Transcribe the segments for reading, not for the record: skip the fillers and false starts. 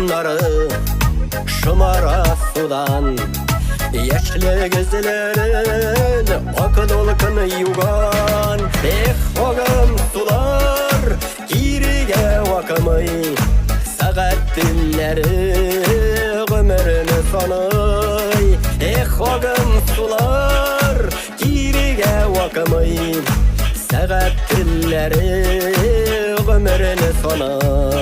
Nары шымара судан Yaşlı gözlerin akın olkın yugan oğum sular giriye vakamay Sagat dilleri ömrünü sanay oğum sular giriye vakamay Sagat dilleri ömrünü sanay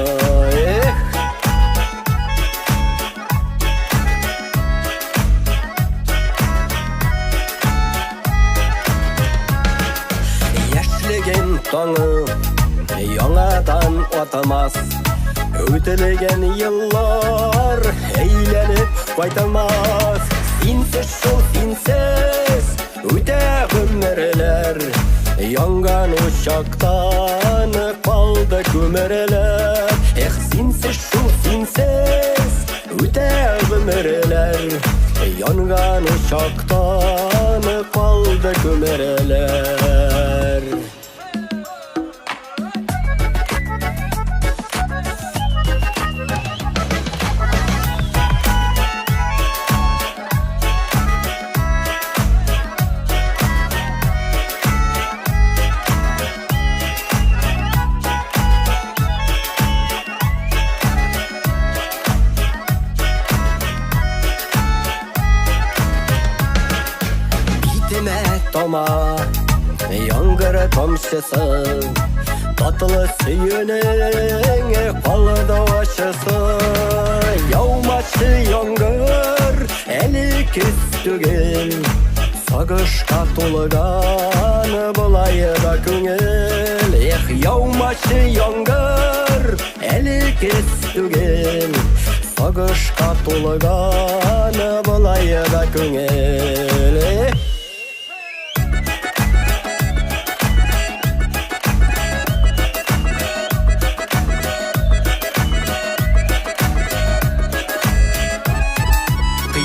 Tağı yanadan atamaz Ötülegen yıllar eğlenip kaytamaz Sinsiz şol sinsiz öte ömürler Yangan uçaktan kaldı kömürler Sinsiz şol sinsiz öte ömürler Yangan uçaktan kaldı kömürler Toma yangır tomşısı Tatlı suyunun kaldı aşısı Yağmaşı yangır eli küstügün Sagışka tolgan bulayı da küngül Yağmaşı yangır eli küstügün Sagışka tolgan bulayı da küngül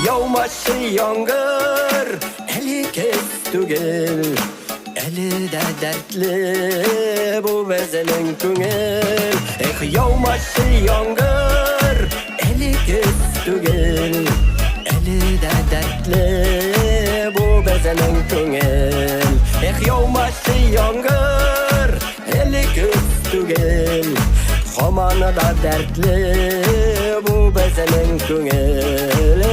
Yağmaşı yangır, eli kestügül Eli de dertli bu bezenin küngül Yağmaşı yangır, eli kestügül Eli de dertli bu bezenin küngül Yağmaşı yangır, eli kestügül Hamanı da dertli bu bezenin küngül